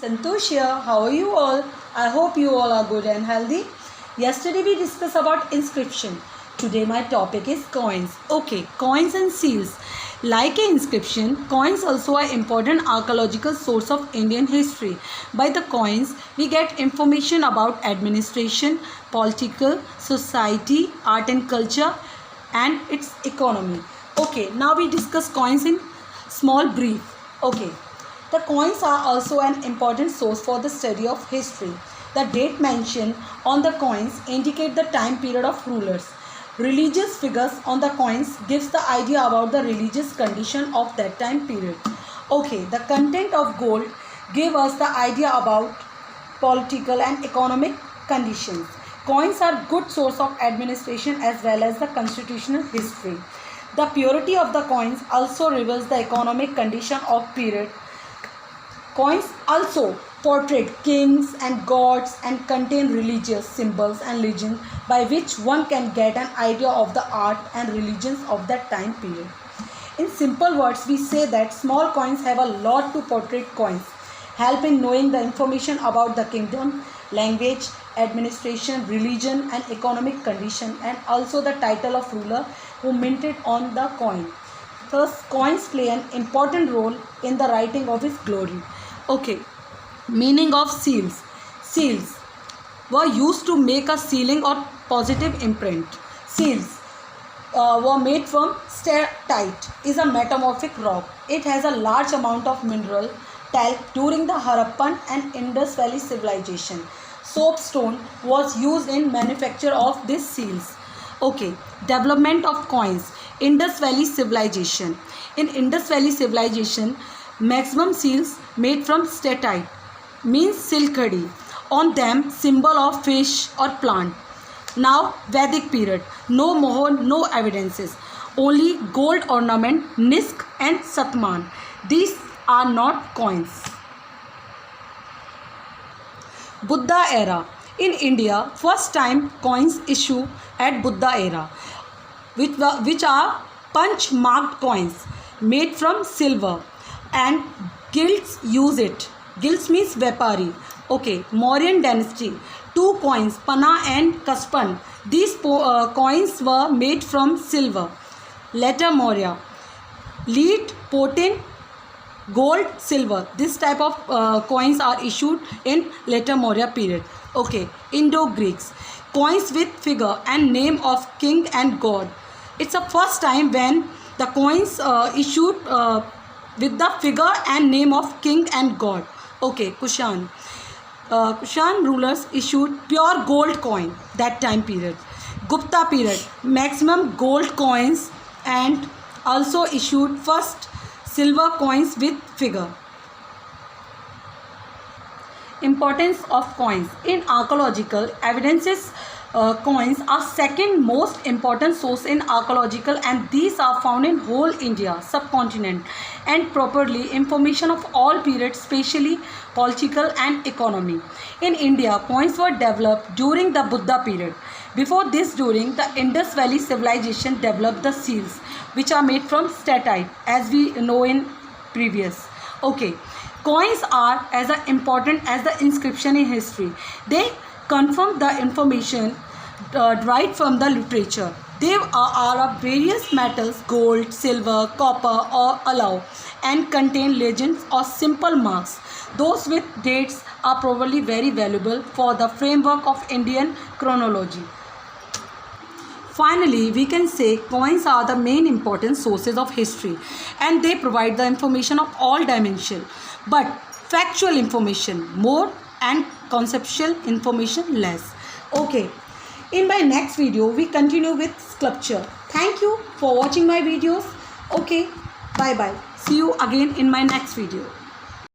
Santosh here. How are you all? I hope you all are good and healthy. Yesterday we discussed about inscription. Today my topic is coins. Okay, coins and seals. Like an inscription, coins also are important archaeological source of Indian history. By the coins, we get information about administration, political, society, art and culture, and its economy. Okay, now we discuss coins in small brief. Okay, the coins are also an important source for the study of history. The date mentioned on the coins indicate the time period of rulers. Religious figures on the coins gives the idea about the religious condition of that time period. Okay, the content of gold give us the idea about political and economic conditions. Coins are good source of administration as well as the constitutional history. The purity of the coins also reveals the economic condition of period. Coins also portray kings and gods and contain religious symbols and legends by which one can get an idea of the art and religions of that time period. In simple words, we say that small coins have a lot to portray coins, help in knowing the information about the kingdom, language, administration, religion and economic condition, and also the title of ruler who minted on the coin. Thus, coins play an important role in the writing of his glory. Okay, meaning of seals. Seals were used to make a sealing or positive imprint. Seals were made from steatite, is a metamorphic rock. It has a large amount of mineral talc during the Harappan and Indus Valley civilization. Soapstone was used in manufacture of these seals. Okay, development of coins. Indus Valley civilization. In Indus Valley civilization, maximum seals made from steatite means silkadi. On them, symbol of fish or plant. Now, Vedic period. No mohor, no evidences. Only gold ornament, nisk and satman. These are not coins. Buddha era. In India, first time coins issue at Buddha era, which are punch marked coins made from silver, and guilds use it. Guilds means Vepari. Okay, Mauryan dynasty. Two coins, Pana and Kaspan. These coins were made from silver. Later Maurya. Lead, potin, gold, silver. This type of coins are issued in later Maurya period. Okay, Indo-Greeks. Coins with figure and name of king and god. It's the first time when the coins issued with the figure and name of king and god. Okay, Kushan. Kushan rulers issued pure gold coin that time period. Gupta period, maximum gold coins and also issued first silver coins with figure. Importance of coins. In archaeological evidences, coins are second most important source in archaeological, and these are found in whole India subcontinent and properly information of all periods, especially political and economy. In India, coins were developed during the Buddha period. Before this, during the Indus Valley civilization developed the seals, which are made from steatite, as we know in previous. Okay, coins are as important as the inscription in history. They confirm the information derived from the literature. They are of various metals, gold, silver, copper or alloy, and contain legends or simple marks. Those with dates are probably very valuable for the framework of Indian chronology. Finally, we can say coins are the main important sources of history, and they provide the information of all dimensions, but factual information more and conceptual information less. Okay, in my next video we continue with sculpture. Thank you for watching my videos. Okay, bye bye. See you again in my next video.